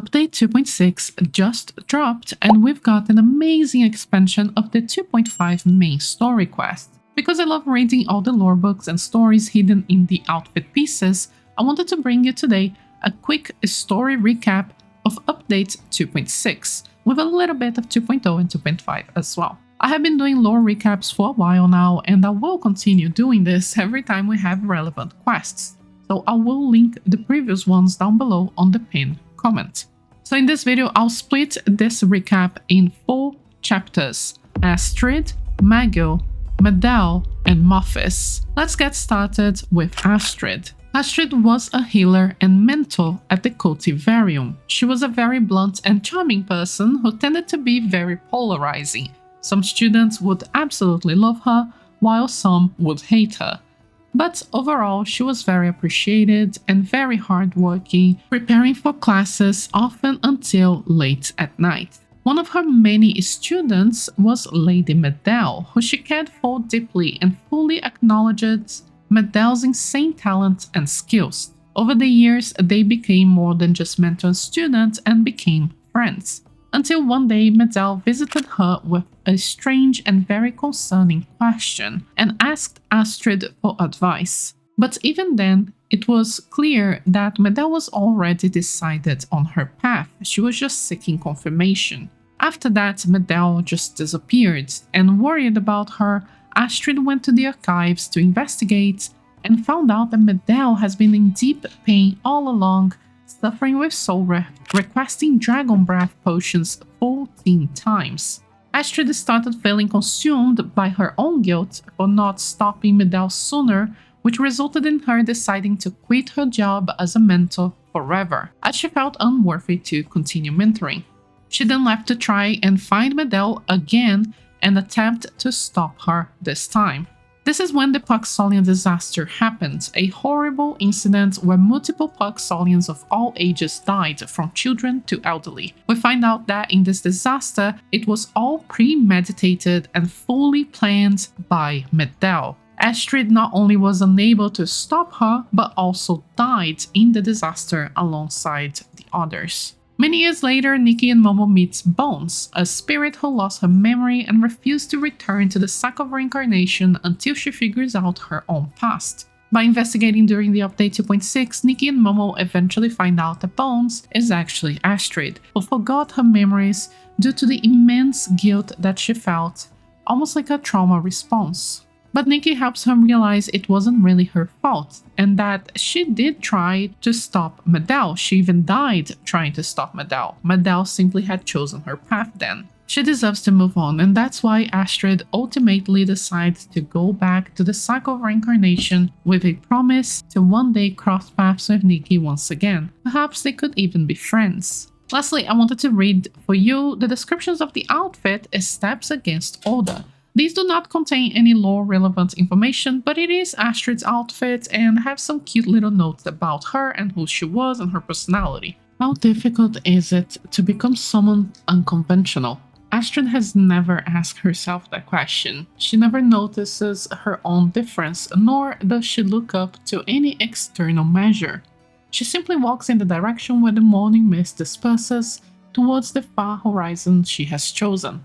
Update 2.6 just dropped, and we've got an amazing expansion of the 2.5 main story quest. Because I love reading all the lore books and stories hidden in the outfit pieces, I wanted to bring you today a quick story recap of Update 2.6, with a little bit of 2.0 and 2.5 as well. I have been doing lore recaps for a while now, and I will continue doing this every time we have relevant quests, so I will link the previous ones down below on the pinned comment. So in this video, I'll split this recap in 4 chapters: Astrid, Meghill, Medael, and Mothis. Let's get started with Astrid. Astrid was a healer and mentor at the cultivarium. She was a very blunt and charming person who tended to be very polarizing. Some students would absolutely love her, while some would hate her. But overall, she was very appreciated and very hardworking, preparing for classes often until late at night. One of her many students was Lady Medael, who she cared for deeply and fully acknowledged Medael's insane talent and skills. Over the years, they became more than just mentor and student and became friends. Until one day, Medael visited her with a strange and very concerning question and asked Astrid for advice. But even then, it was clear that Medael was already decided on her path. She was just seeking confirmation. After that, Medael just disappeared, and worried about her, Astrid went to the archives to investigate and found out that Medael has been in deep pain all along, suffering with soul rift, requesting dragon breath potions 14 times. Astrid started feeling consumed by her own guilt for not stopping Medael sooner, which resulted in her deciding to quit her job as a mentor forever, as she felt unworthy to continue mentoring. She then left to try and find Medael again and attempt to stop her this time. This is when the Puxolian disaster happened, a horrible incident where multiple Puxolians of all ages died, from children to elderly. We find out that in this disaster, it was all premeditated and fully planned by Medael. Astrid not only was unable to stop her, but also died in the disaster alongside the others. Many years later, Nikki and Momo meet Bones, a spirit who lost her memory and refused to return to the sack of reincarnation until she figures out her own past. By investigating during the update 2.6, Nikki and Momo eventually find out that Bones is actually Astrid, who forgot her memories due to the immense guilt that she felt, almost like a trauma response. But Nikki helps her realize it wasn't really her fault, and that she did try to stop Medael. She even died trying to stop Medael. Medael simply had chosen her path then. She deserves to move on, and that's why Astrid ultimately decides to go back to the cycle of reincarnation with a promise to one day cross paths with Nikki once again. Perhaps they could even be friends. Lastly, I wanted to read for you the descriptions of the outfit as Steps Against Order. These do not contain any lore-relevant information, but it is Astrid's outfit and have some cute little notes about her and who she was and her personality. How difficult is it to become someone unconventional? Astrid has never asked herself that question. She never notices her own difference, nor does she look up to any external measure. She simply walks in the direction where the morning mist disperses, towards the far horizon she has chosen.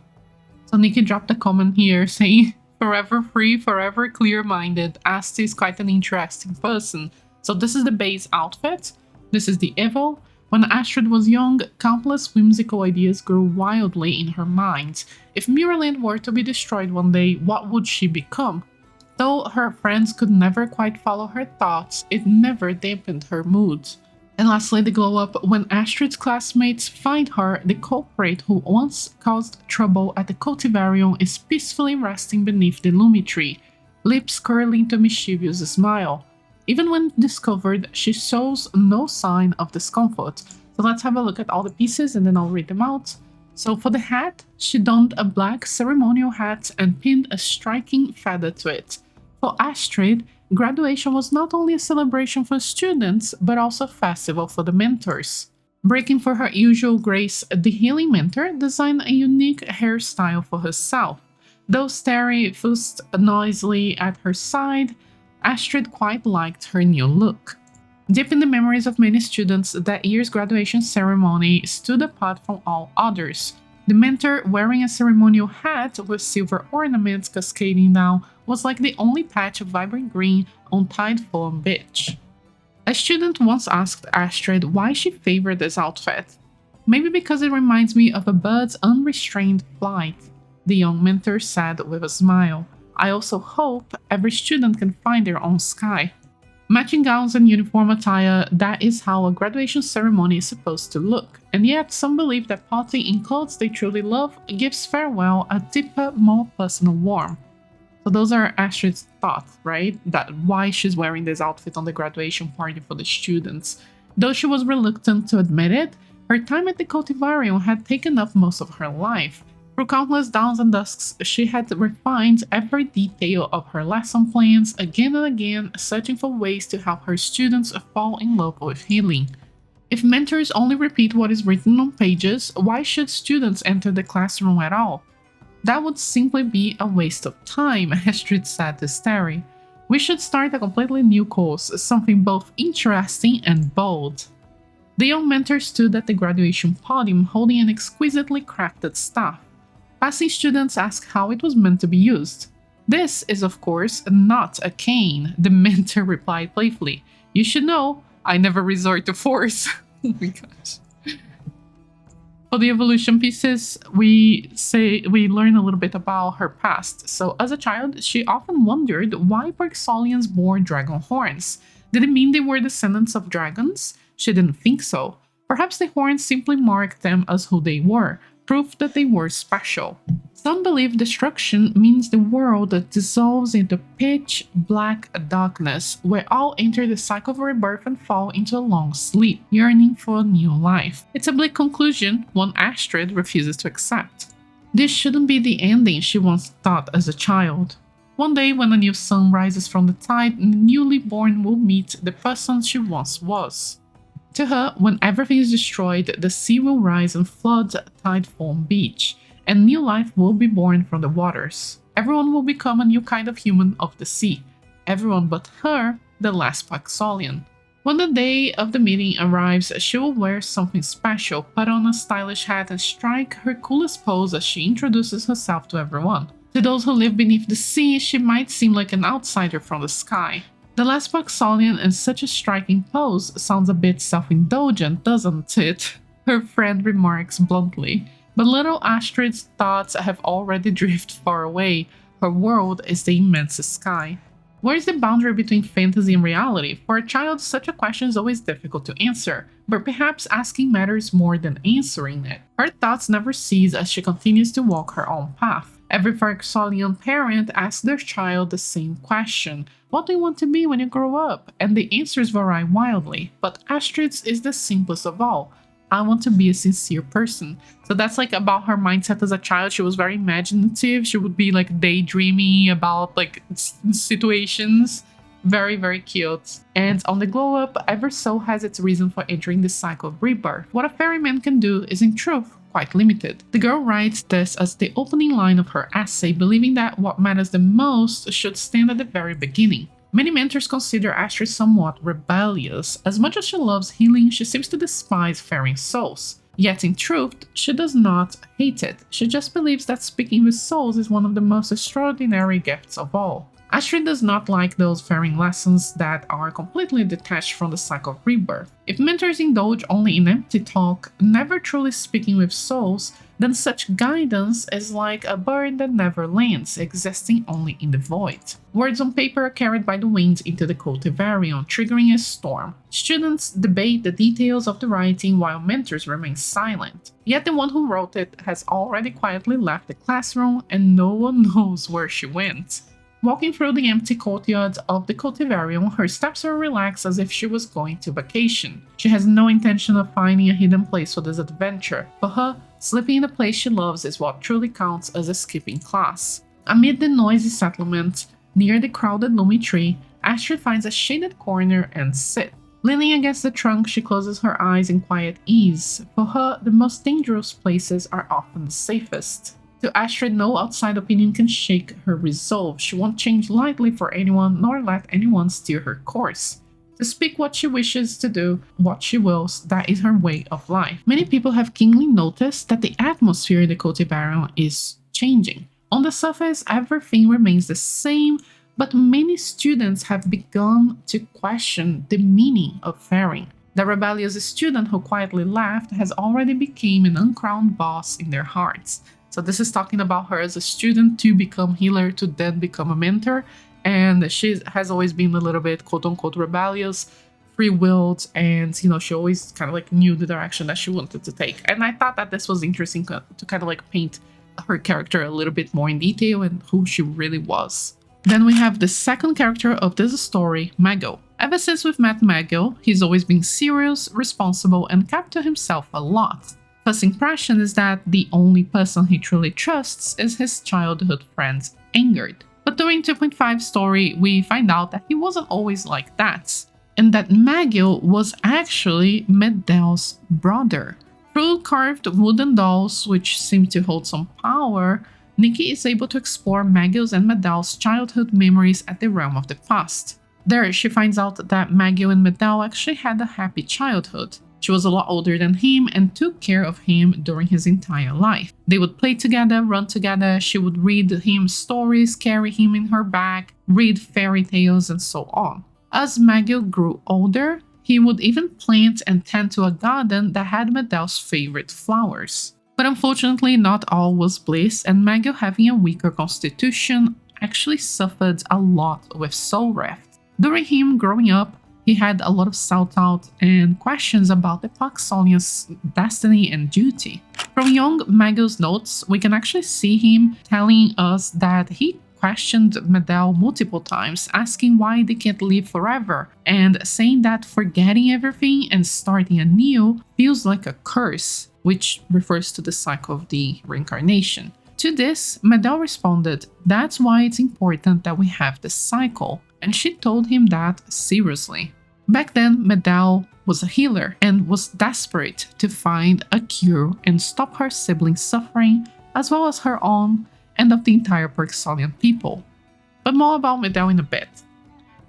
So Nikki dropped a comment here saying, "Forever free, forever clear-minded. Astrid is quite an interesting person." So this is the base outfit. This is the Evo. When Astrid was young, countless whimsical ideas grew wildly in her mind. If Miraland were to be destroyed one day, what would she become? Though her friends could never quite follow her thoughts, it never dampened her mood. And lastly, the glow up when Astrid's classmates find her, the culprit who once caused trouble at the cultivarium is peacefully resting beneath the Lumi tree, lips curling to a mischievous smile. Even when discovered, she shows no sign of discomfort. So let's have a look at all the pieces and then I'll read them out. So for the hat, she donned a black ceremonial hat and pinned a striking feather to it. For Astrid, graduation was not only a celebration for students, but also a festival for the mentors. Breaking for her usual grace, the healing mentor designed a unique hairstyle for herself. Though Starry fussed noisily at her side, Astrid quite liked her new look. Deep in the memories of many students, that year's graduation ceremony stood apart from all others. The mentor, wearing a ceremonial hat with silver ornaments cascading down, was like the only patch of vibrant green on Tide Foam Beach. A student once asked Astrid why she favored this outfit. Maybe because it reminds me of a bird's unrestrained flight, the young mentor said with a smile. I also hope every student can find their own sky. Matching gowns and uniform attire, that is how a graduation ceremony is supposed to look. And yet, some believe that parting in clothes they truly love gives farewell a deeper, more personal warmth. So those are Astrid's thoughts, right? That why she's wearing this outfit on the graduation party for the students. Though she was reluctant to admit it, her time at the Cultivarium had taken up most of her life. Through countless downs and dusks, she had refined every detail of her lesson plans again and again, searching for ways to help her students fall in love with healing. If mentors only repeat what is written on pages, why should students enter the classroom at all? That would simply be a waste of time, Astrid said to Starry. We should start a completely new course, something both interesting and bold. The young mentor stood at the graduation podium holding an exquisitely crafted staff. Passing students asked how it was meant to be used. This is, of course, not a cane, the mentor replied playfully. You should know, I never resort to force. Oh my gosh. For the evolution pieces, we learn a little bit about her past. So as a child, she often wondered why Bergsolians bore dragon horns. Did it mean they were descendants of dragons? She didn't think so. Perhaps the horns simply marked them as who they were, proof that they were special. Some believe destruction means the world that dissolves into pitch black darkness, where all enter the cycle of rebirth and fall into a long sleep, yearning for a new life. It's a bleak conclusion, one Astrid refuses to accept. This shouldn't be the ending she once thought as a child. One day, when a new sun rises from the tide, the newly born will meet the person she once was. To her, when everything is destroyed, the sea will rise and flood Tide Foam Beach, and new life will be born from the waters. Everyone will become a new kind of human of the sea. Everyone but her, the last Bergsolian. When the day of the meeting arrives, she will wear something special, put on a stylish hat, and strike her coolest pose as she introduces herself to everyone. To those who live beneath the sea, she might seem like an outsider from the sky. The last Bergsolian in such a striking pose sounds a bit self-indulgent, doesn't it? Her friend remarks bluntly. But little Astrid's thoughts have already drifted far away. Her world is the immense sky. Where is the boundary between fantasy and reality? For a child, such a question is always difficult to answer, but perhaps asking matters more than answering it. Her thoughts never cease as she continues to walk her own path. Every Bergsolian parent asks their child the same question. What do you want to be when you grow up? And the answers vary wildly, but Astrid's is the simplest of all. I want to be a sincere person. So that's like about her mindset as a child. She was very imaginative. She would be like daydreaming about like situations. Very, very cute. And on the glow up, every soul has its reason for entering the cycle of rebirth. What a ferryman can do is in truth quite limited. The girl writes this as the opening line of her essay, believing that what matters the most should stand at the very beginning. Many mentors consider Astrid somewhat rebellious. As much as she loves healing, she seems to despise faring souls. Yet in truth, she does not hate it. She just believes that speaking with souls is one of the most extraordinary gifts of all. Astrid does not like those faring lessons that are completely detached from the cycle of rebirth. If mentors indulge only in empty talk, never truly speaking with souls, then such guidance is like a bird that never lands, existing only in the void. Words on paper are carried by the wind into the Cultivarium, triggering a storm. Students debate the details of the writing while mentors remain silent. Yet the one who wrote it has already quietly left the classroom and no one knows where she went. Walking through the empty courtyard of the Cultivarium, her steps are relaxed as if she was going to vacation. She has no intention of finding a hidden place for this adventure. For her, sleeping in a place she loves is what truly counts as escaping class. Amid the noisy settlement, near the crowded loomy tree, Astrid finds a shaded corner and sits. Leaning against the trunk, she closes her eyes in quiet ease. For her, the most dangerous places are often the safest. To Astrid, no outside opinion can shake her resolve. She won't change lightly for anyone, nor let anyone steer her course. To speak what she wishes to do, what she wills, that is her way of life. Many people have keenly noticed that the atmosphere in the Cote Baron is changing. On the surface, everything remains the same, but many students have begun to question the meaning of faring. The rebellious student who quietly left has already become an uncrowned boss in their hearts. So this is talking about her as a student to become healer, to then become a mentor, and she has always been a little bit quote-unquote rebellious, free-willed, and she always kind of like knew the direction that she wanted to take. And I thought that this was interesting to kind of like paint her character a little bit more in detail and who she really was. Then we have the second character of this story, Meghill. Ever since we've met Meghill, he's always been serious, responsible, and kept to himself a lot. First impression is that the only person he truly trusts is his childhood friend, Ingrid. But during 2.5 story, we find out that he wasn't always like that, and that Meghill was actually Medael's brother. Through carved wooden dolls, which seem to hold some power, Nikki is able to explore Meghill's and Medael's childhood memories at the realm of the past. There, she finds out that Meghill and Medael actually had a happy childhood. She was a lot older than him and took care of him during his entire life. They would play together, run together, she would read him stories, carry him in her bag, read fairy tales, and so on. As Meghill grew older, he would even plant and tend to a garden that had Medael's favorite flowers. But unfortunately, not all was bliss, and Meghill, having a weaker constitution, actually suffered a lot with soul rift. During him growing up, he had a lot of self-doubt and questions about the Paxolian's destiny and duty. From young Meghill's notes, we can actually see him telling us that he questioned Medael multiple times, asking why they can't live forever, and saying that forgetting everything and starting anew feels like a curse, which refers to the cycle of the reincarnation. To this, Medael responded, "That's why it's important that we have the cycle," and she told him that seriously. Back then, Medael was a healer and was desperate to find a cure and stop her siblings' suffering, as well as her own and of the entire Paxolian people. But more about Medael in a bit.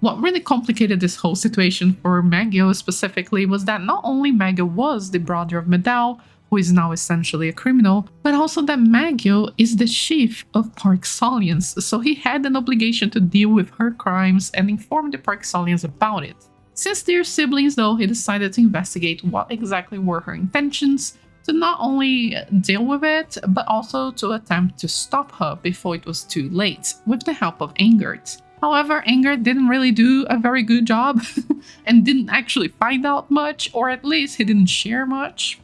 What really complicated this whole situation for Meghill specifically was that not only Meghill was the brother of Medael, who is now essentially a criminal, but also that Meghill is the chief of Paxolians, so he had an obligation to deal with her crimes and inform the Paxolians about it. Since they're siblings though, he decided to investigate what exactly were her intentions, to not only deal with it, but also to attempt to stop her before it was too late, with the help of Ingrid. However, Ingrid didn't really do a very good job and didn't actually find out much, or at least he didn't share much.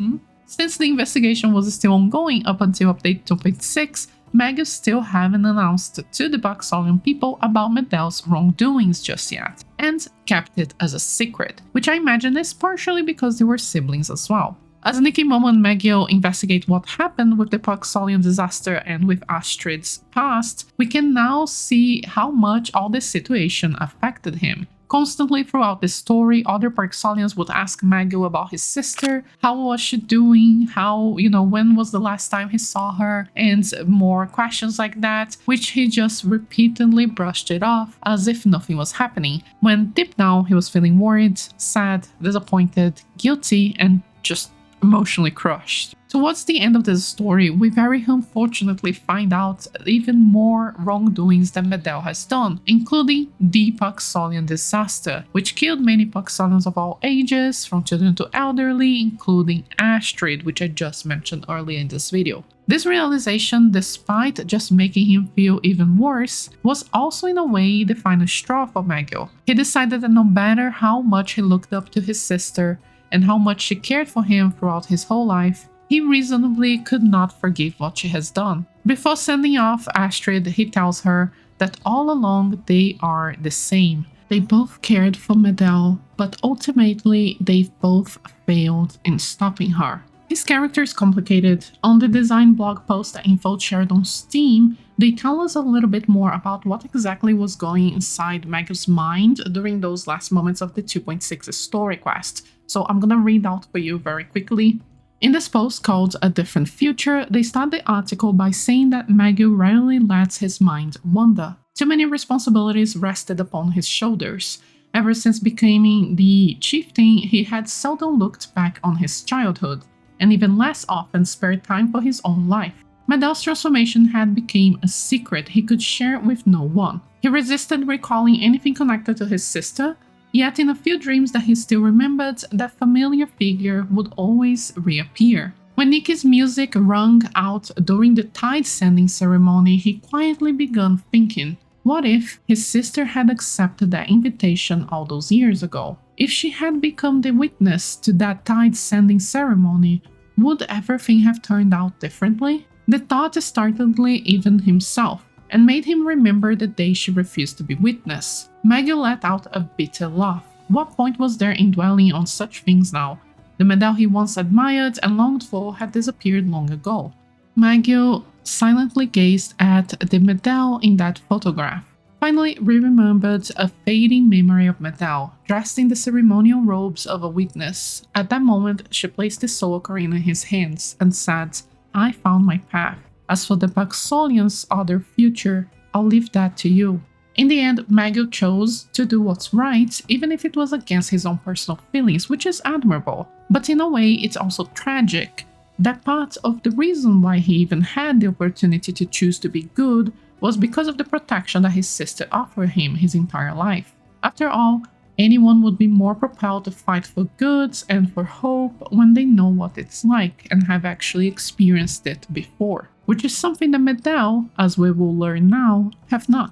Since the investigation was still ongoing up until update 2.6, Meghill still haven't announced to the Paxolian people about Medael's wrongdoings just yet, and kept it as a secret, which I imagine is partially because they were siblings as well. As Nikki, Momo, and Meghill investigate what happened with the Paxolian disaster and with Astrid's past, we can now see how much all this situation affected him. Constantly throughout the story, other Paxolians would ask Meghill about his sister, how was she doing, when was the last time he saw her, and more questions like that, which he just repeatedly brushed it off as if nothing was happening, when deep down he was feeling worried, sad, disappointed, guilty, and just emotionally crushed. Towards the end of this story, we very unfortunately find out even more wrongdoings that Medael has done, including the Paxolian disaster, which killed many Paxolians of all ages, from children to elderly, including Astrid, which I just mentioned earlier in this video. This realization, despite just making him feel even worse, was also in a way the final straw for Meghill. He decided that no matter how much he looked up to his sister, and how much she cared for him throughout his whole life, he reasonably could not forgive what she has done. Before sending off Astrid, he tells her that all along they are the same. They both cared for Medael, but ultimately they've both failed in stopping her. His character is complicated. On the design blog post that Info shared on Steam, they tell us a little bit more about what exactly was going inside Meghill's mind during those last moments of the 2.6 story quest. So I'm gonna read out for you very quickly. In this post called A Different Future, they start the article by saying that Meghill rarely lets his mind wander. Too many responsibilities rested upon his shoulders. Ever since becoming the chieftain, he had seldom looked back on his childhood, and even less often spared time for his own life. Medael's transformation had become a secret he could share with no one. He resisted recalling anything connected to his sister, yet in a few dreams that he still remembered, that familiar figure would always reappear. When Nikki's music rang out during the tide sending ceremony, he quietly began thinking, what if his sister had accepted that invitation all those years ago? If she had become the witness to that tide sending ceremony, would everything have turned out differently? The thought startled even himself, and made him remember the day she refused to be witness. Meghill let out a bitter laugh. What point was there in dwelling on such things now? The Medael he once admired and longed for had disappeared long ago. Meghill silently gazed at the Medael in that photograph. Finally, he remembered a fading memory of Medael, dressed in the ceremonial robes of a witness. At that moment, she placed the soul ocarina in his hands and said, I found my path. As for the Paxolian's other future, I'll leave that to you. In the end, Meghill chose to do what's right, even if it was against his own personal feelings, which is admirable. But in a way, it's also tragic. That part of the reason why he even had the opportunity to choose to be good was because of the protection that his sister offered him his entire life. After all, anyone would be more propelled to fight for good and for hope when they know what it's like and have actually experienced it before, which is something that Medael, as we will learn now, have not.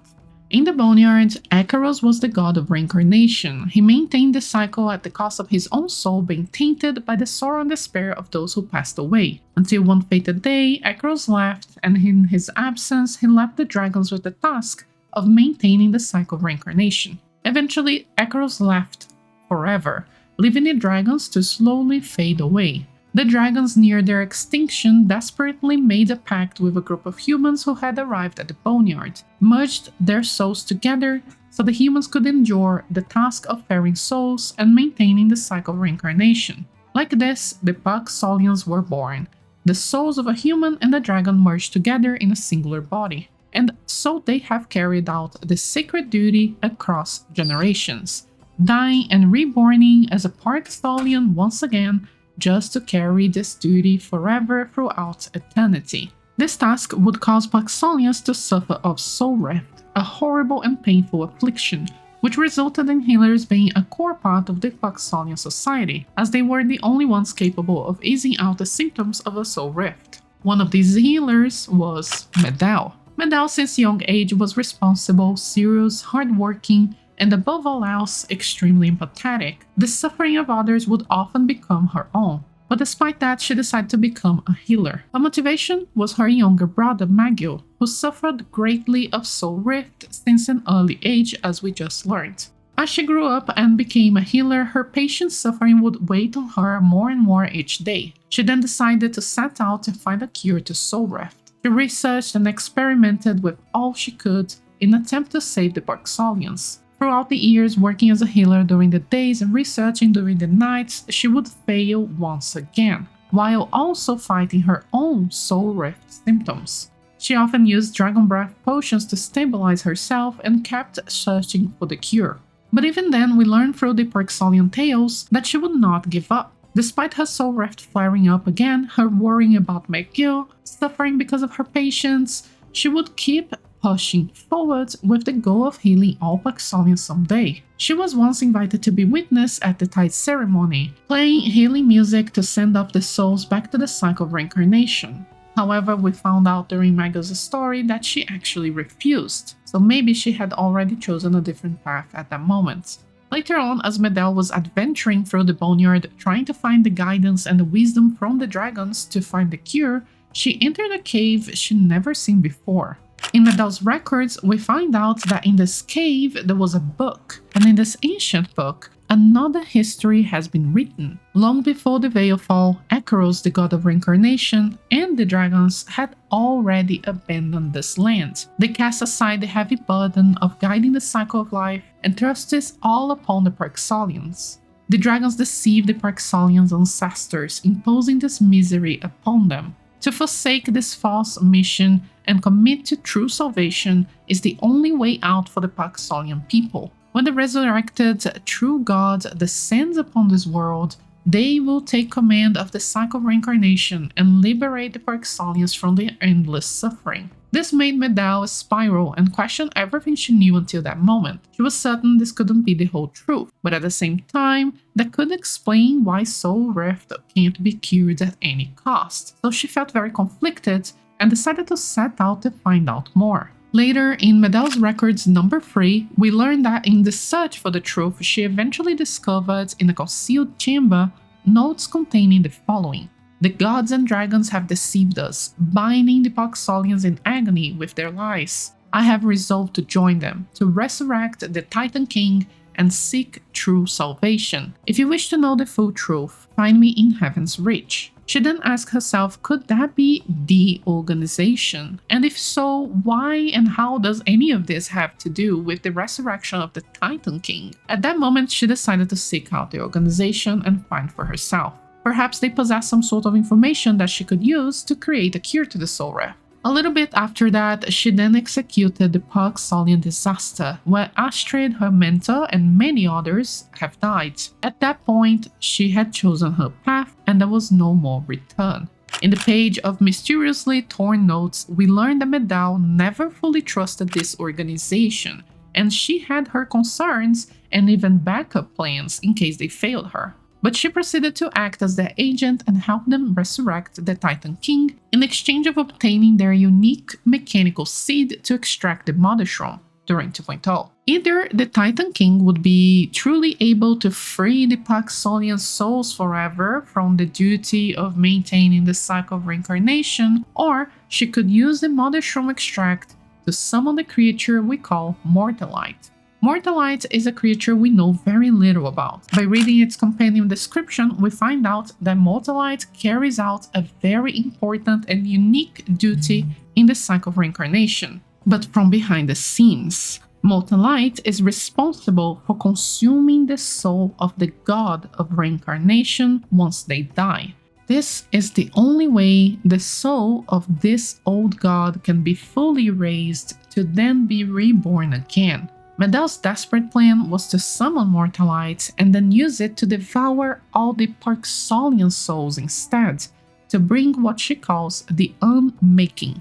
In the boneyard, Icarus was the god of reincarnation. He maintained the cycle at the cost of his own soul being tainted by the sorrow and despair of those who passed away. Until one fated day, Icarus left, and in his absence, he left the dragons with the task of maintaining the cycle of reincarnation. Eventually, Icarus left forever, leaving the dragons to slowly fade away. The dragons near their extinction desperately made a pact with a group of humans who had arrived at the boneyard, merged their souls together so the humans could endure the task of ferrying souls and maintaining the cycle of reincarnation. Like this, the Paxolians were born. The souls of a human and a dragon merged together in a singular body, and so they have carried out the sacred duty across generations, dying and reborning as a Paxolian once again, just to carry this duty forever throughout eternity. This task would cause Paxolians to suffer of soul rift, a horrible and painful affliction, which resulted in healers being a core part of the Paxolian society, as they were the only ones capable of easing out the symptoms of a soul rift. One of these healers was Medael. Medael, since young age, was responsible, serious, hardworking, and above all else, extremely empathetic. The suffering of others would often become her own, but despite that, she decided to become a healer. Her motivation was her younger brother Meghill, who suffered greatly of soul rift since an early age, as we just learned. As she grew up and became a healer, her patient's suffering would weigh on her more and more each day. She then decided to set out to find a cure to soul rift. She researched and experimented with all she could in an attempt to save the Paxolians. Throughout the years working as a healer during the days and researching during the nights, she would fail once again, while also fighting her own soul rift symptoms. She often used dragon breath potions to stabilize herself and kept searching for the cure. But even then, we learned through the Paxolian tales that she would not give up. Despite her soul rift flaring up again, her worrying about Meghill, suffering because of her patience, she would keep pushing forward with the goal of healing all Paxolians someday. She was once invited to be witness at the tide ceremony, playing healing music to send up the souls back to the cycle of reincarnation. However, we found out during Meghill's story that she actually refused, so maybe she had already chosen a different path at that moment. Later on, as Medael was adventuring through the boneyard, trying to find the guidance and the wisdom from the dragons to find the cure, she entered a cave she'd never seen before. In Medael's records, we find out that in this cave there was a book, and in this ancient book, another history has been written. Long before the Veil Fall, Icarus, the god of reincarnation, and the dragons had already abandoned this land. They cast aside the heavy burden of guiding the cycle of life and thrust this all upon the Paxolians. The dragons deceived the Paxolians' ancestors, imposing this misery upon them. To forsake this false mission and commit to true salvation is the only way out for the Paxolian people. When the resurrected true God descends upon this world, they will take command of the cycle of reincarnation and liberate the Parksolians from their endless suffering. This made Medael spiral and question everything she knew until that moment. She was certain this couldn't be the whole truth, but at the same time, that could explain why soul rift can't be cured at any cost. So she felt very conflicted and decided to set out to find out more. Later, in Medael's records number 3, we learn that in the search for the truth, she eventually discovered in a concealed chamber notes containing the following. The gods and dragons have deceived us, binding the Parksolians in agony with their lies. I have resolved to join them, to resurrect the Titan King and seek true salvation. If you wish to know the full truth, find me in Heaven's Reach. She then asked herself, could that be the organization? And if so, why and how does any of this have to do with the resurrection of the Titan King? At that moment, she decided to seek out the organization and find for herself. Perhaps they possess some sort of information that she could use to create a cure to the soul rift. A little bit after that, she then executed the Parksolian disaster, where Astrid, her mentor, and many others have died. At that point, she had chosen her path, and there was no more return. In the page of mysteriously torn notes, we learn that Medael never fully trusted this organization, and she had her concerns and even backup plans in case they failed her. But she proceeded to act as their agent and help them resurrect the Titan King in exchange of obtaining their unique mechanical seed to extract the Mothis during 2.0. Either the Titan King would be truly able to free the Parksolian souls forever from the duty of maintaining the cycle of reincarnation, or she could use the Mothis extract to summon the creature we call Mortalite. Mortalite is a creature we know very little about. By reading its companion description, we find out that Mortalite carries out a very important and unique duty in the cycle of reincarnation. But from behind the scenes, Mortalite is responsible for consuming the soul of the god of reincarnation once they die. This is the only way the soul of this old god can be fully raised to then be reborn again. Medael's desperate plan was to summon Mortalite and then use it to devour all the Parksolian souls instead, to bring what she calls the unmaking.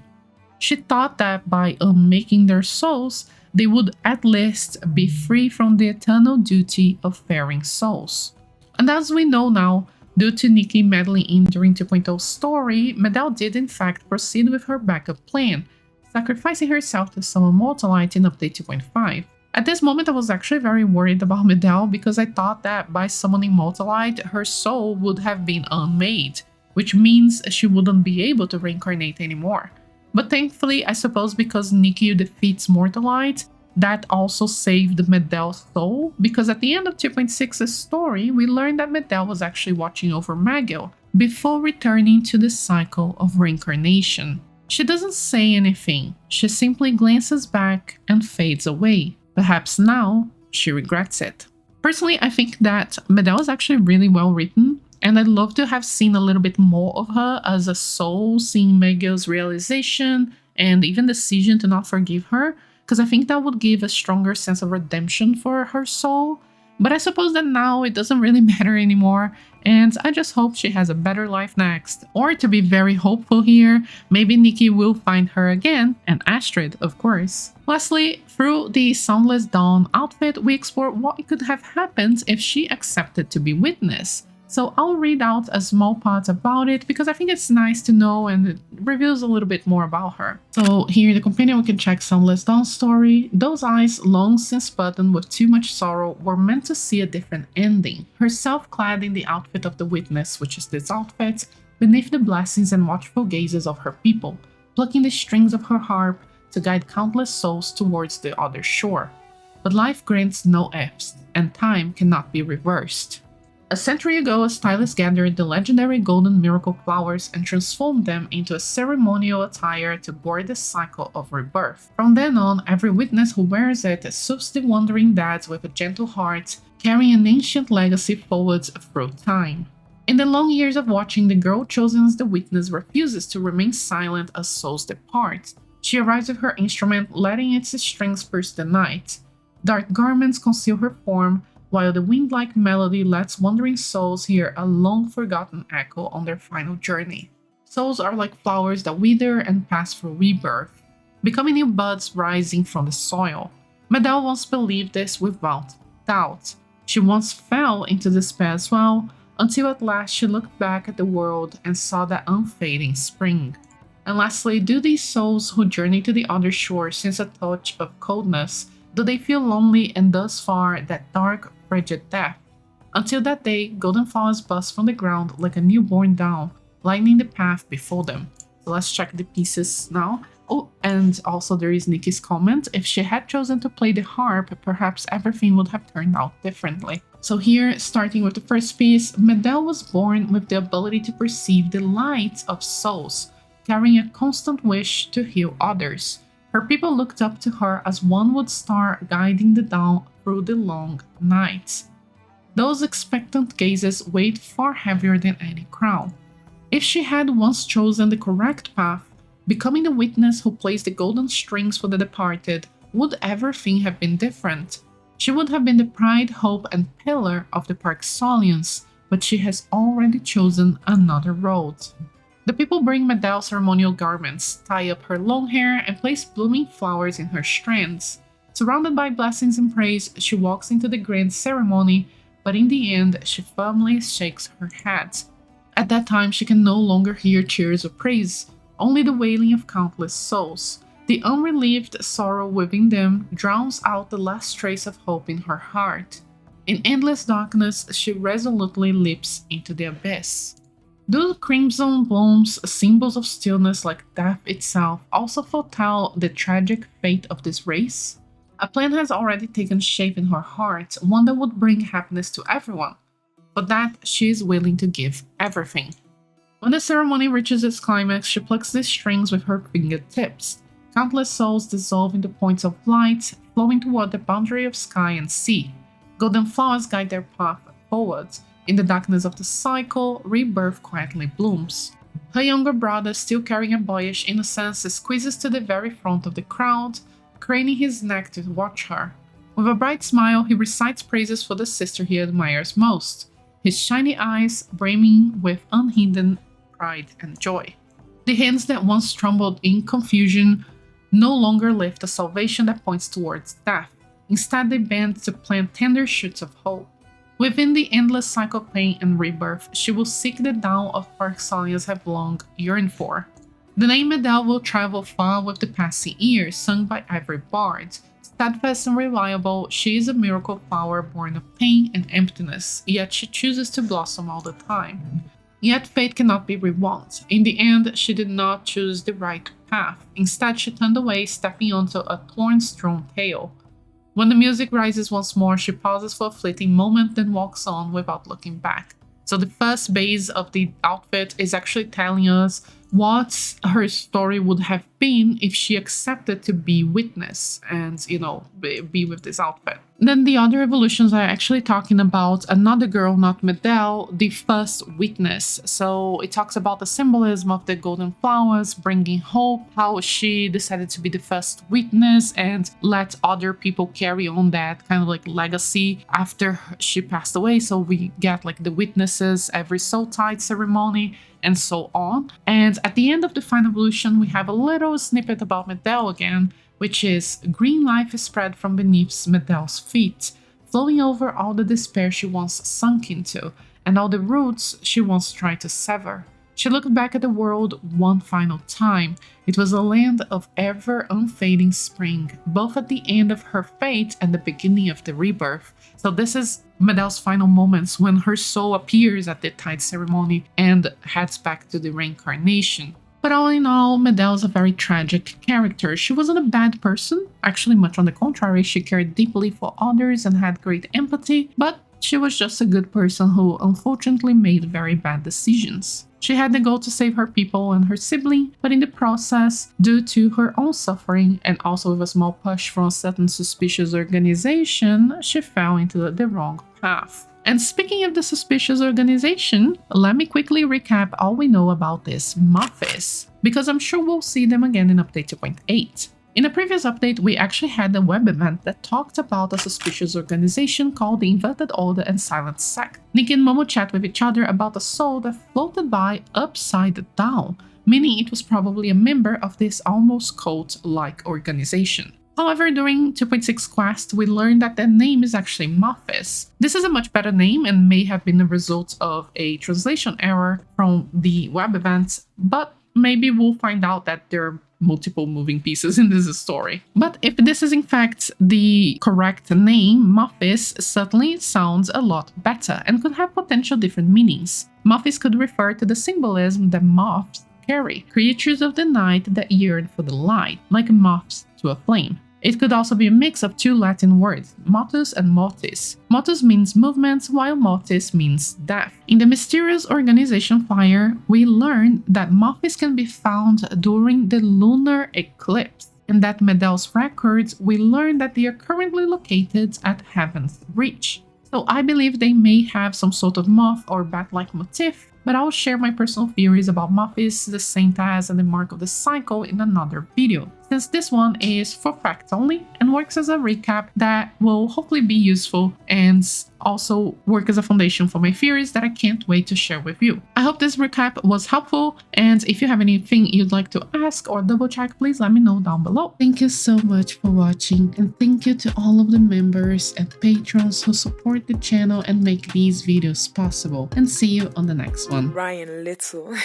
She thought that by unmaking their souls, they would at least be free from the eternal duty of faring souls. And as we know now, due to Nikki meddling in during 2.0's story, Medael did in fact proceed with her backup plan, sacrificing herself to summon Mortalite in Update 2.5. At this moment, I was actually very worried about Medael because I thought that by summoning Mortalite, her soul would have been unmade, which means she wouldn't be able to reincarnate anymore. But thankfully, I suppose because Nikki defeats Mortalite, that also saved Medael's soul, because at the end of 2.6's story, we learned that Medael was actually watching over Meghill before returning to the cycle of reincarnation. She doesn't say anything, she simply glances back and fades away. Perhaps now, she regrets it. Personally, I think that Medael is actually really well written, and I'd love to have seen a little bit more of her as a soul, seeing Meghill's realization and even decision to not forgive her, because I think that would give a stronger sense of redemption for her soul. But I suppose that now it doesn't really matter anymore, and I just hope she has a better life next. Or to be very hopeful here, maybe Nikki will find her again, and Astrid, of course. Lastly, through the Soundless Dawn outfit, we explore what could have happened if she accepted to be witness. So I'll read out a small part about it because I think it's nice to know and it reveals a little bit more about her. So here in the companion we can check Soundless Dawn's story. Those eyes, long since buttoned with too much sorrow, were meant to see a different ending. Herself clad in the outfit of the witness, which is this outfit, beneath the blessings and watchful gazes of her people, plucking the strings of her harp to guide countless souls towards the other shore. But life grants no ifs, and time cannot be reversed. A century ago, a stylist gathered the legendary golden miracle flowers and transformed them into a ceremonial attire to board the cycle of rebirth. From then on, every witness who wears it soothes the wandering dads with a gentle heart, carrying an ancient legacy forward through time. In the long years of watching, the girl chosen as the witness refuses to remain silent as souls depart. She arrives with her instrument, letting its strings pierce the night. Dark garments conceal her form, while the wind-like melody lets wandering souls hear a long-forgotten echo on their final journey. Souls are like flowers that wither and pass through rebirth, becoming new buds rising from the soil. Medael once believed this without doubt. She once fell into despair as well, until at last she looked back at the world and saw that unfading spring. And lastly, do these souls who journey to the other shore sense a touch of coldness? Do they feel lonely and thus far that dark, frigid death? Until that day, golden flowers bust from the ground like a newborn down, lighting the path before them. So let's check the pieces now. Oh, and also there is Nikki's comment. If she had chosen to play the harp, perhaps everything would have turned out differently. So here, starting with the first piece, Medael was born with the ability to perceive the light of souls, carrying a constant wish to heal others. Her people looked up to her as one would star guiding the dawn through the long nights. Those expectant gazes weighed far heavier than any crown. If she had once chosen the correct path, becoming the witness who plays the golden strings for the departed, would everything have been different? She would have been the pride, hope, and pillar of the Parksolians, but she has already chosen another road. The people bring Medael ceremonial garments, tie up her long hair, and place blooming flowers in her strands. Surrounded by blessings and praise, she walks into the grand ceremony, but in the end, she firmly shakes her head. At that time, she can no longer hear cheers of praise, only the wailing of countless souls. The unrelieved sorrow within them drowns out the last trace of hope in her heart. In endless darkness, she resolutely leaps into the abyss. Do crimson blooms, symbols of stillness like death itself, also foretell the tragic fate of this race? A plan has already taken shape in her heart, one that would bring happiness to everyone. For that, she is willing to give everything. When the ceremony reaches its climax, she plucks the strings with her fingertips. Countless souls dissolve into points of light, flowing toward the boundary of sky and sea. Golden flowers guide their path forward. In the darkness of the cycle, rebirth quietly blooms. Her younger brother, still carrying a boyish innocence, squeezes to the very front of the crowd, craning his neck to watch her. With a bright smile, he recites praises for the sister he admires most, his shiny eyes brimming with unhidden pride and joy. The hands that once trembled in confusion no longer lift a salvation that points towards death. Instead, they bend to plant tender shoots of hope. Within the endless cycle of pain and rebirth, she will seek the dawn of Parksolians have long yearned for. The name Medael will travel far with the passing years, sung by every bard. Steadfast and reliable, she is a miracle flower born of pain and emptiness, yet she chooses to blossom all the time. Yet fate cannot be rewound. In the end, she did not choose the right path. Instead, she turned away, stepping onto a thorn-strewn tail. When the music rises once more, she pauses for a fleeting moment, then walks on without looking back. So the first base of the outfit is actually telling us what her story would have been if she accepted to be witness and, be with this outfit. Then the other evolutions are actually talking about another girl, not Medael, the first witness. So it talks about the symbolism of the golden flowers bringing hope, how she decided to be the first witness and let other people carry on that kind of like legacy after she passed away. So we get like the witnesses every soul tide ceremony and so on. And at the end of the final evolution, we have a little snippet about Medael again, which is green life is spread from beneath Medael's feet, flowing over all the despair she once sunk into, and all the roots she once tried to sever. She looked back at the world one final time. It was a land of ever unfading spring, both at the end of her fate and the beginning of the rebirth. So this is Medael's final moments when her soul appears at the tide ceremony and heads back to the reincarnation. But all in all, Medael is a very tragic character. She wasn't a bad person. Actually, much on the contrary, she cared deeply for others and had great empathy, but she was just a good person who unfortunately made very bad decisions. She had the goal to save her people and her sibling, but in the process, due to her own suffering and also with a small push from a certain suspicious organization, she fell into the wrong path. And speaking of the suspicious organization, let me quickly recap all we know about this Mothis, because I'm sure we'll see them again in Update 2.8. In a previous update, we actually had a web event that talked about a suspicious organization called the Inverted Order and Silent Sect. Nikki and Momo chat with each other about a soul that floated by upside down, meaning it was probably a member of this almost cult-like organization. However, during 2.6 quest, we learned that their name is actually Mothis. This is a much better name and may have been the result of a translation error from the web events, but maybe we'll find out that there are multiple moving pieces in this story. But if this is in fact the correct name, Mothis certainly sounds a lot better and could have potential different meanings. Mothis could refer to the symbolism that moths carry, creatures of the night that yearn for the light, like moths to a flame. It could also be a mix of two Latin words, motus and mothis. Motus means movements, while mothis means death. In the mysterious organization Fire, we learn that mothis can be found during the lunar eclipse, and that Medael's records, we learn that they are currently located at Heaven's Reach. So I believe they may have some sort of moth or bat-like motif, but I'll share my personal theories about Mothis, the Saint as, and the Mark of the Cycle in another video, since this one is for facts only and works as a recap that will hopefully be useful and also work as a foundation for my theories that I can't wait to share with you. I hope this recap was helpful, and if you have anything you'd like to ask or double check, please let me know down below. Thank you so much for watching, and thank you to all of the members and patrons who support the channel and make these videos possible, and see you on the next one. Ryan Little.